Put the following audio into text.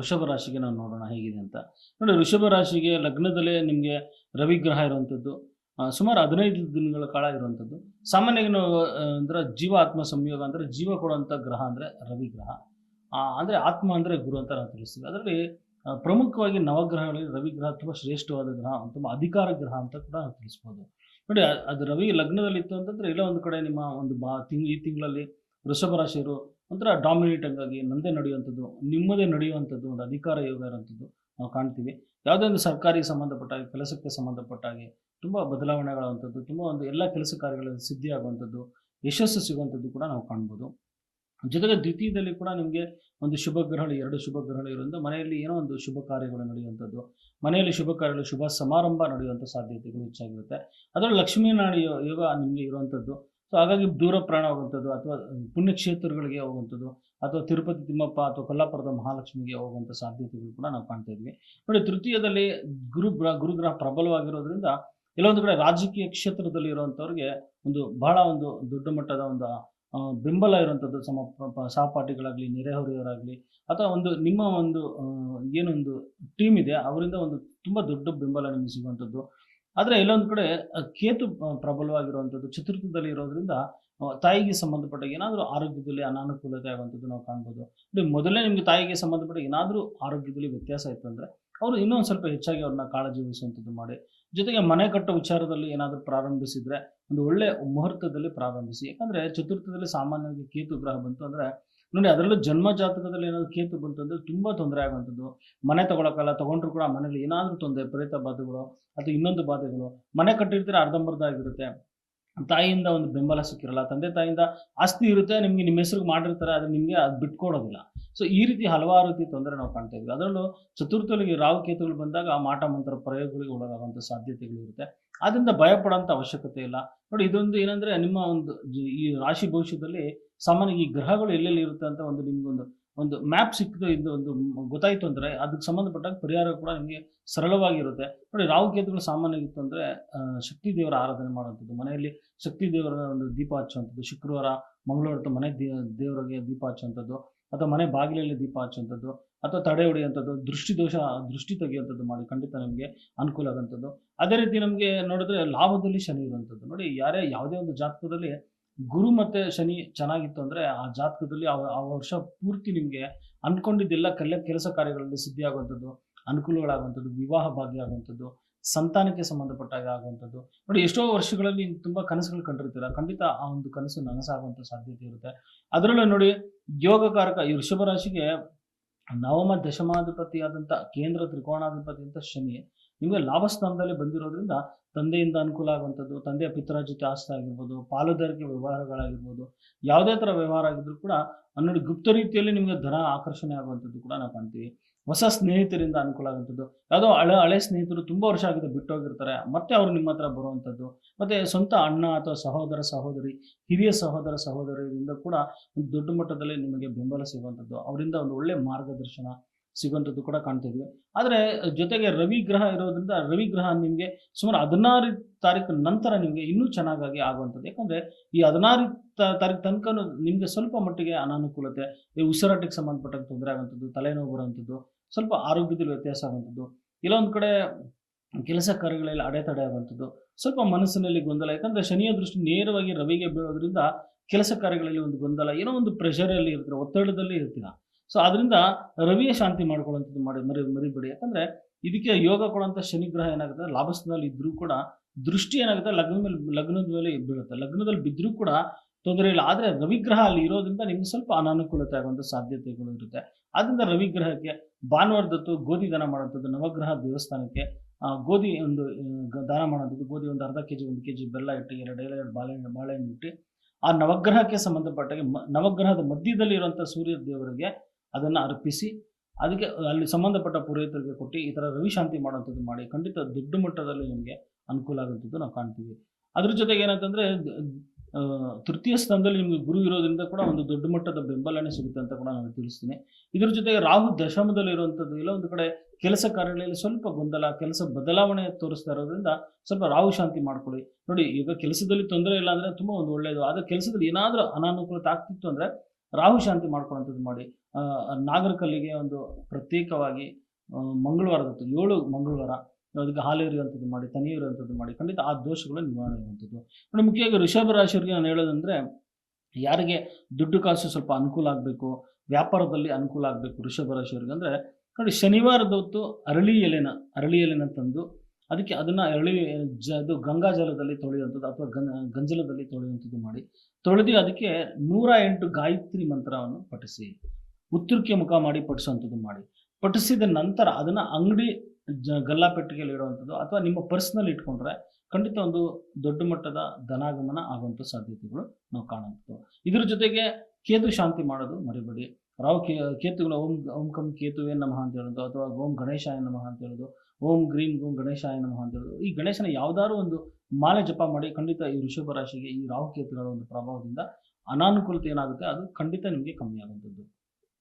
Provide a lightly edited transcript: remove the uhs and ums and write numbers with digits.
ವೃಷಭ ರಾಶಿಗೆ ನಾವು ನೋಡೋಣ ಹೇಗಿದೆ ಅಂತ. ನೋಡಿ ವೃಷಭ ರಾಶಿಗೆ ಲಗ್ನದಲ್ಲೇ ನಿಮಗೆ ರವಿ ಗ್ರಹ ಇರುವಂಥದ್ದು. ಸುಮಾರು 15 ದಿನಗಳ ಕಾಲ ಇರುವಂಥದ್ದು. ಸಾಮಾನ್ಯವಾಗಿ ನಾವು ಅಂದ್ರೆ ಜೀವ ಆತ್ಮ ಸಂಯೋಗ ಅಂದ್ರೆ ಜೀವ ಕೊಡುವಂಥ ಗ್ರಹ ಅಂದ್ರೆ ರವಿ ಗ್ರಹ. ಅಂದ್ರೆ ಆತ್ಮ ಅಂದ್ರೆ ಗುರು ಅಂತ ನಾವು ತಿಳಿಸ್ತೀವಿ. ಅದರಲ್ಲಿ ಪ್ರಮುಖವಾಗಿ ನವಗ್ರಹಗಳಲ್ಲಿ ರವಿ ಗ್ರಹ ತುಂಬ ಶ್ರೇಷ್ಠವಾದ ಗ್ರಹ, ತುಂಬ ಅಧಿಕಾರ ಗ್ರಹ ಅಂತ ಕೂಡ ನಾವು ತಿಳಿಸ್ಬೋದು. ನೋಡಿ ಅದು ರವಿ ಲಗ್ನದಲ್ಲಿತ್ತು ಅಂತಂದ್ರೆ ಎಲ್ಲೋ ಒಂದು ಕಡೆ ನಿಮ್ಮ ಒಂದು ಈ ತಿಂಗಳಲ್ಲಿ ವೃಷಭ ರಾಶಿಯವರು ಒಂಥರ ಡಾಮಿನೇಟಿಂಗ್ ಆಗಿ ನಂದೇ ನಡೆಯುವಂಥದ್ದು, ನಿಮ್ಮದೇ ನಡೆಯುವಂಥದ್ದು, ಒಂದು ಅಧಿಕಾರ ಯೋಗ ಇರುವಂಥದ್ದು ನಾವು ಕಾಣ್ತೀವಿ. ಯಾವುದೇ ಒಂದು ಸರ್ಕಾರಿಗೆ ಸಂಬಂಧಪಟ್ಟ ಹಾಗೆ, ಕೆಲಸಕ್ಕೆ ಸಂಬಂಧಪಟ್ಟ ಹಾಗೆ ತುಂಬ ಬದಲಾವಣೆಗಳಾಗುವಂಥದ್ದು, ತುಂಬ ಒಂದು ಎಲ್ಲ ಕೆಲಸ ಕಾರ್ಯಗಳಲ್ಲಿ ಸಿದ್ಧಿಯಾಗುವಂಥದ್ದು, ಯಶಸ್ಸು ಸಿಗುವಂಥದ್ದು ಕೂಡ ನಾವು ಕಾಣ್ಬೋದು. ಜೊತೆಗೆ ದ್ವಿತೀಯದಲ್ಲಿ ಕೂಡ ನಿಮಗೆ ಒಂದು ಶುಭ ಗ್ರಹಗಳು, 2 ಶುಭ ಗ್ರಹಗಳು ಇರೋದ್ರಿಂದ ಮನೆಯಲ್ಲಿ ಏನೋ ಒಂದು ಶುಭ ಕಾರ್ಯಗಳು ನಡೆಯುವಂಥದ್ದು, ಮನೆಯಲ್ಲಿ ಶುಭ ಕಾರ್ಯಗಳು, ಶುಭ ಸಮಾರಂಭ ನಡೆಯುವಂಥ ಸಾಧ್ಯತೆಗಳು ಹೆಚ್ಚಾಗಿರುತ್ತೆ. ಅದರಲ್ಲಿ ಲಕ್ಷ್ಮೀನಾರಾಯಣ ಯೋಗ ನಿಮಗೆ ಇರುವಂಥದ್ದು. ಸೊ ಹಾಗಾಗಿ ದೂರ ಪ್ರಯಾಣ ಹೋಗುವಂಥದ್ದು ಅಥವಾ ಪುಣ್ಯಕ್ಷೇತ್ರಗಳಿಗೆ ಹೋಗುವಂಥದ್ದು ಅಥವಾ ತಿರುಪತಿ ತಿಮ್ಮಪ್ಪ ಅಥವಾ ಕೊಲ್ಲಾಪುರದ ಮಹಾಲಕ್ಷ್ಮಿಗೆ ಹೋಗುವಂಥ ಸಾಧ್ಯತೆಗಳು ಕೂಡ ನಾವು ಕಾಣ್ತಾ ಇದ್ವಿ. ನೋಡಿ ತೃತೀಯದಲ್ಲಿ ಗುರುಗ್ರಹ ಪ್ರಬಲವಾಗಿರೋದ್ರಿಂದ ಕೆಲವೊಂದು ಕಡೆ ರಾಜಕೀಯ ಕ್ಷೇತ್ರದಲ್ಲಿ ಇರುವಂಥವ್ರಿಗೆ ಬಹಳ ಒಂದು ದೊಡ್ಡ ಮಟ್ಟದ ಒಂದು ಬೆಂಬಲ ಇರುವಂಥದ್ದು, ಸಹಪಾಠಿಗಳಾಗಲಿ, ನೆರೆಹೊರೆಯವರಾಗಲಿ ಅಥವಾ ನಿಮ್ಮ ಏನೊಂದು ಟೀಮ್ ಇದೆ ಅವರಿಂದ ತುಂಬ ದೊಡ್ಡ ಬೆಂಬಲ ನಿಮಗೆ ಸಿಗುವಂಥದ್ದು. ಆದರೆ ಎಲ್ಲೊಂದು ಕಡೆ ಕೇತು ಪ್ರಬಲವಾಗಿರುವಂಥದ್ದು ಚತುರ್ಥದಲ್ಲಿ ಇರೋದ್ರಿಂದ ತಾಯಿಗೆ ಸಂಬಂಧಪಟ್ಟ ಏನಾದರೂ ಆರೋಗ್ಯದಲ್ಲಿ ಅನಾನುಕೂಲತೆ ಆಗುವಂಥದ್ದು ನಾವು ಕಾಣ್ಬೋದು. ಮೊದಲೇ ನಿಮಗೆ ತಾಯಿಗೆ ಸಂಬಂಧಪಟ್ಟ ಏನಾದರೂ ಆರೋಗ್ಯದಲ್ಲಿ ವ್ಯತ್ಯಾಸ ಇತ್ತು ಅಂದರೆ ಅವರು ಇನ್ನೊಂದು ಸ್ವಲ್ಪ ಹೆಚ್ಚಾಗಿ ಅವ್ರನ್ನ ಕಾಳಜಿ ವಹಿಸುವಂಥದ್ದು ಮಾಡಿ. ಜೊತೆಗೆ ಮನೆ ಕಟ್ಟೋ ವಿಚಾರದಲ್ಲಿ ಏನಾದರೂ ಪ್ರಾರಂಭಿಸಿದರೆ ಒಂದು ಒಳ್ಳೆ ಮುಹೂರ್ತದಲ್ಲಿ ಪ್ರಾರಂಭಿಸಿ. ಯಾಕಂದರೆ ಚತುರ್ಥದಲ್ಲಿ ಸಾಮಾನ್ಯವಾಗಿ ಕೇತು ಗ್ರಹ ಬಂತು ಅಂದರೆ ನೋಡಿ, ಅದರಲ್ಲೂ ಜನ್ಮ ಜಾತಕದಲ್ಲಿ ಏನಾದರೂ ಕೇತು ಬಂತು ಅಂದರೆ ತುಂಬ ತೊಂದರೆ ಆಗುವಂಥದ್ದು. ಮನೆ ತಗೊಳಕ್ಕಲ್ಲ, ತಗೊಂಡ್ರು ಕೂಡ ಮನೇಲಿ ಏನಾದರೂ ತೊಂದರೆ, ಪ್ರೇತ ಬಾಧೆಗಳು ಅಥವಾ ಇನ್ನೊಂದು ಬಾಧೆಗಳು. ಮನೆ ಕಟ್ಟಿರ್ತೀರ ಅರ್ಧಂಬರ್ಧ ಆಗಿರುತ್ತೆ, ತಾಯಿಯಿಂದ ಒಂದು ಬೆಂಬಲ ಸಿಕ್ಕಿರಲ್ಲ, ತಂದೆ ತಾಯಿಯಿಂದ ಆಸ್ತಿ ಇರುತ್ತೆ, ನಿಮ್ಮ ಹೆಸರಿಗೆ ಮಾಡಿರ್ತಾರೆ, ಆದರೆ ನಿಮಗೆ ಅದು ಬಿಟ್ಕೊಡೋದಿಲ್ಲ. ಸೊ ಈ ರೀತಿ ಹಲವಾರು ರೀತಿ ತೊಂದರೆ ನಾವು ಕಾಣ್ತಾ ಇದ್ವಿ. ಅದರಲ್ಲೂ ಚತುರ್ಥಿಗೆ ರಾಹು ಕೇತುಗಳು ಬಂದಾಗ ಮಾಟ ಮಂತ್ರ ಪ್ರಯೋಗಗಳಿಗೆ ಒಳಗಾಗುವಂಥ ಸಾಧ್ಯತೆಗಳು ಇರುತ್ತೆ. ಆದ್ದರಿಂದ ಭಯಪಡೋಂಥ ಅವಶ್ಯಕತೆ ಇಲ್ಲ. ನೋಡಿ ಇದೊಂದು ಏನಂದರೆ ನಿಮ್ಮ ಈ ರಾಶಿ ಭವಿಷ್ಯದಲ್ಲಿ ಸಾಮಾನ್ಯ ಈ ಗ್ರಹಗಳು ಎಲ್ಲೆಲ್ಲಿ ಇರುತ್ತೆ ಅಂತ ನಿಮ್ಗೊಂದು ಮ್ಯಾಪ್ ಸಿಕ್ಕಿದ್ದು ಗೊತ್ತಾಯಿತು ಅಂದರೆ ಅದಕ್ಕೆ ಸಂಬಂಧಪಟ್ಟಾಗ ಪರಿಹಾರ ಕೂಡ ನಿಮಗೆ ಸರಳವಾಗಿರುತ್ತೆ. ನೋಡಿ ರಾಹು ಕೇತುಗಳು ಸಾಮಾನ್ಯವಾಗಿತ್ತು ಅಂದರೆ ಶಕ್ತಿ ದೇವರ ಆರಾಧನೆ ಮಾಡುವಂಥದ್ದು, ಮನೆಯಲ್ಲಿ ಶಕ್ತಿ ದೇವರ ಒಂದು ದೀಪ ಹಚ್ಚುವಂಥದ್ದು, ಶುಕ್ರವಾರ ಮಂಗಳವಾರ ಮನೆ ದೇವರಿಗೆ ದೀಪ ಹಚ್ಚುವಂಥದ್ದು ಅಥವಾ ಮನೆ ಬಾಗಿಲಲ್ಲಿ ದೀಪ ಹಚ್ಚುವಂಥದ್ದು ಅಥವಾ ತಡೆ ಹೊಡೆಯುವಂಥದ್ದು, ದೃಷ್ಟಿ ತೆಗೆಯುವಂಥದ್ದು ಮಾಡಿ ಖಂಡಿತ ನಮಗೆ ಅನುಕೂಲ ಆಗುವಂಥದ್ದು. ಅದೇ ರೀತಿ ನಮಗೆ ನೋಡಿದ್ರೆ ಲಾಭದಲ್ಲಿ ಶನಿ ಇರುವಂಥದ್ದು. ನೋಡಿ ಯಾವುದೇ ಒಂದು ಜಾತಕದಲ್ಲಿ ಗುರು ಮತ್ತು ಶನಿ ಚೆನ್ನಾಗಿತ್ತು ಅಂದರೆ ಆ ಜಾತಕದಲ್ಲಿ ಆ ವರ್ಷ ಪೂರ್ತಿ ನಿಮಗೆ ಅಂದ್ಕೊಂಡಿದ್ದೆಲ್ಲ ಕೆಲಸ ಕಾರ್ಯಗಳಲ್ಲಿ ಸಿದ್ಧಿ ಆಗುವಂಥದ್ದು, ಅನುಕೂಲಗಳಾಗುವಂಥದ್ದು, ವಿವಾಹ ಭಾಗ್ಯ ಆಗುವಂಥದ್ದು, ಸಂತಾನಕ್ಕೆ ಸಂಬಂಧಪಟ್ಟಾಗ ಆಗುವಂಥದ್ದು. ನೋಡಿ ಎಷ್ಟೋ ವರ್ಷಗಳಲ್ಲಿ ತುಂಬ ಕನಸುಗಳು ಕಂಡಿರ್ತೀರ, ಖಂಡಿತ ಆ ಒಂದು ಕನಸು ನನಸಾಗುವಂಥ ಸಾಧ್ಯತೆ ಇರುತ್ತೆ. ಅದರಲ್ಲೂ ನೋಡಿ ಯೋಗಕಾರಕ ಈ ವೃಷಭ ರಾಶಿಗೆ ನವಮ ದಶಮಾಧಿಪತಿಯಾದಂಥ ಕೇಂದ್ರ ತ್ರಿಕೋಣಾಧಿಪತಿ ಅಂತ ಶನಿ ನಿಮಗೆ ಲಾಭಸ್ಥಾನದಲ್ಲಿ ಬಂದಿರೋದ್ರಿಂದ ತಂದೆಯಿಂದ ಅನುಕೂಲ ಆಗುವಂಥದ್ದು, ತಂದೆಯ ಪಿತ್ರಾರ್ಜಿತ ಆಸ್ತಿ ಆಗಿರ್ಬೋದು, ಪಾಲುದಾರಿಕೆ ವ್ಯವಹಾರಗಳಾಗಿರ್ಬೋದು, ಯಾವುದೇ ಥರ ವ್ಯವಹಾರ ಆಗಿದ್ರೂ ಕೂಡ ನೋಡಿ ಗುಪ್ತ ರೀತಿಯಲ್ಲಿ ನಿಮಗೆ ಧನ ಆಕರ್ಷಣೆ ಆಗುವಂಥದ್ದು ಕೂಡ ನಾವು ಕಾಣ್ತೀವಿ. ಹೊಸ ಸ್ನೇಹಿತರಿಂದ ಅನುಕೂಲ ಆಗುವಂಥದ್ದು, ಯಾವುದೋ ಹಳೆ ಸ್ನೇಹಿತರು ತುಂಬ ವರ್ಷ ಆಗಿದೆ ಬಿಟ್ಟೋಗಿರ್ತಾರೆ, ಮತ್ತೆ ಅವರು ನಿಮ್ಮ ಹತ್ರ ಬರುವಂಥದ್ದು, ಮತ್ತು ಸ್ವಂತ ಅಣ್ಣ ಅಥವಾ ಸಹೋದರ ಸಹೋದರಿ, ಹಿರಿಯ ಸಹೋದರ ಸಹೋದರಿಯರಿಂದ ಕೂಡ ಒಂದು ದೊಡ್ಡ ಮಟ್ಟದಲ್ಲಿ ನಿಮಗೆ ಬೆಂಬಲ ಸಿಗುವಂಥದ್ದು, ಅವರಿಂದ ಒಂದು ಒಳ್ಳೆಯ ಮಾರ್ಗದರ್ಶನ ಸಿಗುವಂಥದ್ದು ಕೂಡ ಕಾಣ್ತಿದ್ವಿ. ಆದರೆ ಜೊತೆಗೆ ರವಿ ಗ್ರಹ ಇರೋದ್ರಿಂದ ರವಿ ಗ್ರಹ ನಿಮಗೆ ಸುಮಾರು 16 ತಾರೀಕು ನಂತರ ನಿಮಗೆ ಇನ್ನೂ ಚೆನ್ನಾಗಿ ಆಗುವಂಥದ್ದು. ಯಾಕಂದರೆ ಈ 16 ತಾರೀಕು ತನಕ ನಿಮಗೆ ಸ್ವಲ್ಪ ಮಟ್ಟಿಗೆ ಅನಾನುಕೂಲತೆ, ಈ ಉಸಿರಾಟಕ್ಕೆ ಸಂಬಂಧಪಟ್ಟಂಗೆ ತೊಂದರೆ ಆಗುವಂಥದ್ದು, ತಲೆನೋವು ಬರುವಂಥದ್ದು, ಸ್ವಲ್ಪ ಆರೋಗ್ಯದಲ್ಲಿ ವ್ಯತ್ಯಾಸ ಆಗುವಂಥದ್ದು, ಕೆಲವೊಂದು ಕಡೆ ಕೆಲಸ ಕಾರ್ಯಗಳಲ್ಲಿ ಅಡೆತಡೆ ಆಗುವಂಥದ್ದು, ಸ್ವಲ್ಪ ಮನಸ್ಸಿನಲ್ಲಿ ಗೊಂದಲ. ಯಾಕಂದರೆ ಶನಿಯ ದೃಷ್ಟಿ ನೇರವಾಗಿ ರವಿಗೆ ಬೀಳೋದ್ರಿಂದ ಕೆಲಸ ಕಾರ್ಯಗಳಲ್ಲಿ ಒಂದು ಗೊಂದಲ, ಏನೋ ಒಂದು ಪ್ರೆಷರಲ್ಲಿ ಇರ್ತೀರ, ಒತ್ತಡದಲ್ಲಿ ಇರ್ತೀರ. ಸೊ ಅದರಿಂದ ರವಿಯ ಶಾಂತಿ ಮಾಡ್ಕೊಳ್ಳುವಂಥದ್ದು ಮರಿಬೇಡಿ. ಯಾಕಂದರೆ ಇದಕ್ಕೆ ಯೋಗ ಕೊಡುವಂಥ ಶನಿ ಗ್ರಹ ಏನಾಗುತ್ತೆ, ಲಾಭಸ್ಥಾನದಲ್ಲಿ ಇದ್ದರೂ ಕೂಡ ದೃಷ್ಟಿ ಏನಾಗುತ್ತೆ ಲಗ್ನದ ಮೇಲೆ ಬೀಳುತ್ತೆ. ಲಗ್ನದಲ್ಲಿ ಬಿದ್ದರೂ ಕೂಡ ತೊಂದರೆ ಇಲ್ಲ, ಆದರೆ ರವಿಗ್ರಹ ಅಲ್ಲಿ ಇರೋದ್ರಿಂದ ನಿಮಗೆ ಸ್ವಲ್ಪ ಅನಾನುಕೂಲತೆ ಆಗುವಂಥ ಸಾಧ್ಯತೆಗಳು ಇರುತ್ತೆ. ಆದ್ದರಿಂದ ರವಿಗ್ರಹಕ್ಕೆ ಭಾನುವಾರದತ್ತು ಗೋಧಿ ದಾನ ಮಾಡುವಂಥದ್ದು, ನವಗ್ರಹ ದೇವಸ್ಥಾನಕ್ಕೆ ಗೋಧಿ ದಾನ ಮಾಡುವಂಥದ್ದು, ಗೋಧಿ ಒಂದು ಅರ್ಧ ಕೆಜಿ 1 ಕೆಜಿ ಬೆಲ್ಲ ಇಟ್ಟು 2 ಬಾಳೆಹಣ್ಣು ಇಟ್ಟು ಆ ನವಗ್ರಹಕ್ಕೆ ಸಂಬಂಧಪಟ್ಟಾಗೆ ನವಗ್ರಹದ ಮಧ್ಯದಲ್ಲಿ ಇರುವಂಥ ಸೂರ್ಯ ದೇವರಿಗೆ ಅದನ್ನು ಅರ್ಪಿಸಿ ಅದಕ್ಕೆ ಅಲ್ಲಿ ಸಂಬಂಧಪಟ್ಟ ಪುರೋಹಿತರಿಗೆ ಕೊಟ್ಟು ಈ ಥರ ರವಿ ಶಾಂತಿ ಮಾಡುವಂಥದ್ದು ಮಾಡಿ ಖಂಡಿತ ದೊಡ್ಡ ಮಟ್ಟದಲ್ಲಿ ನಿಮಗೆ ಅನುಕೂಲ ಆಗುವಂಥದ್ದು ನಾವು ಕಾಣ್ತೀವಿ. ಅದ್ರ ಜೊತೆಗೆ ಏನಂತಂದರೆ ತೃತೀಯ ಸ್ಥಾನದಲ್ಲಿ ನಿಮಗೆ ಗುರು ಇರೋದ್ರಿಂದ ಕೂಡ ಒಂದು ದೊಡ್ಡ ಮಟ್ಟದ ಬೆಂಬಲನೆ ಸಿಗುತ್ತೆ ಅಂತ ಕೂಡ ನಾನು ತಿಳಿಸ್ತೀನಿ. ಇದ್ರ ಜೊತೆಗೆ ರಾಹು ದಶಮದಲ್ಲಿ ಇರುವಂಥದ್ದು, ಇಲ್ಲ ಒಂದು ಕಡೆ ಕೆಲಸ ಕಾರ್ಯಗಳಲ್ಲಿ ಸ್ವಲ್ಪ ಗೊಂದಲ, ಕೆಲಸ ಬದಲಾವಣೆ ತೋರಿಸ್ತಾ ಇರೋದ್ರಿಂದ ಸ್ವಲ್ಪ ರಾಹು ಶಾಂತಿ ಮಾಡ್ಕೊಳ್ಳಿ. ನೋಡಿ ಈಗ ಕೆಲಸದಲ್ಲಿ ತೊಂದರೆ ಇಲ್ಲ ಅಂದರೆ ತುಂಬ ಒಂದು ಒಳ್ಳೆಯದು, ಆದರೆ ಕೆಲಸದಲ್ಲಿ ಏನಾದರೂ ಅನಾನುಕೂಲತೆ ಆಗ್ತಿತ್ತು ಅಂದರೆ ರಾಹು ಶಾಂತಿ ಮಾಡ್ಕೊಳ್ಳೋಂಥದ್ದು ಮಾಡಿ. ನಾಗರಕಲ್ಲಿಗೆ ಒಂದು ಪ್ರತ್ಯೇಕವಾಗಿ ಮಂಗಳವಾರದತ್ತು 7 ಮಂಗಳವಾರ ಅದಕ್ಕೆ ಹಾಲು ಎರೆಯುವಂಥದ್ದು ಮಾಡಿ, ತನಿ ಎರೆಯುವಂಥದ್ದು ಮಾಡಿ, ಖಂಡಿತ ಆ ದೋಷಗಳು ನಿವಾರಣೆ ಆಗುವಂಥದ್ದು. ನೋಡಿ, ಮುಖ್ಯವಾಗಿ ವೃಷಭ ರಾಶಿಯವರಿಗೆ ನಾನು ಹೇಳೋದಂದ್ರೆ, ಯಾರಿಗೆ ದುಡ್ಡು ಕಾಸು ಸ್ವಲ್ಪ ಅನುಕೂಲ ಆಗಬೇಕು, ವ್ಯಾಪಾರದಲ್ಲಿ ಅನುಕೂಲ ಆಗಬೇಕು ವೃಷಭ ರಾಶಿಯವರಿಗೆ ಅಂದರೆ, ನೋಡಿ ಶನಿವಾರದ ಹೊತ್ತು ಅರಳಿ ಎಲೆನ ತಂದು ಅದಕ್ಕೆ ಅದನ್ನು ಅದು ಗಂಗಾ ಜಲದಲ್ಲಿ ತೊಳೆಯುವಂಥದ್ದು ಅಥವಾ ಗಂಜಲದಲ್ಲಿ ತೊಳೆಯುವಂಥದ್ದು ಮಾಡಿ, ತೊಳೆದು ಅದಕ್ಕೆ 108 ಗಾಯತ್ರಿ ಮಂತ್ರವನ್ನು ಪಠಿಸಿ, ಉತ್ತರಕ್ಕೆ ಮುಖ ಮಾಡಿ ಪಠಿಸುವಂಥದ್ದು ಮಾಡಿ. ಪಠಿಸಿದ ನಂತರ ಅದನ್ನು ಅಂಗಡಿ ಗಲ್ಲಾಪೆಟ್ಟಿಗೆಯಲ್ಲಿ ಇಡುವಂಥದ್ದು ಅಥವಾ ನಿಮ್ಮ ಪರ್ಸ್ನಲ್ಲಿ ಇಟ್ಕೊಂಡ್ರೆ ಖಂಡಿತ ಒಂದು ದೊಡ್ಡ ಮಟ್ಟದ ಧನಾಗಮನ ಆಗುವಂಥ ಸಾಧ್ಯತೆಗಳು ನಾವು ಕಾಣುವಂಥದ್ದು. ಇದ್ರ ಜೊತೆಗೆ ಕೇತು ಶಾಂತಿ ಮಾಡೋದು ಮರಿಬೇಡಿ. ರಾಹು ಕೇತುಗಳು ಓಂ ಕಂ ಕೇತುವೇ ನಮಃ ಅಂತ ಹೇಳೋದು, ಅಥವಾ ಓಂ ಗಣೇಶಾಯ ನಮಃ ಅಂತ ಹೇಳೋದು, ಓಂ ಗ್ರೀಂ ಓಂ ಗಣೇಶಾಯ ನಮಃ ಅಂತ ಹೇಳೋದು. ಈ ಗಣೇಶನ ಯಾವ್ದಾದ್ರು ಒಂದು ಮಾಲೆ ಜಪ ಮಾಡಿ ಖಂಡಿತ ಈ ವೃಷಭ ರಾಶಿಗೆ ಈ ರಾಹು ಕೇತುಗಳ ಒಂದು ಪ್ರಭಾವದಿಂದ ಅನಾನುಕೂಲತೆ ಏನಾಗುತ್ತೆ ಅದು ಖಂಡಿತ ನಿಮಗೆ ಕಮ್ಮಿ ಆಗುವಂಥದ್ದು.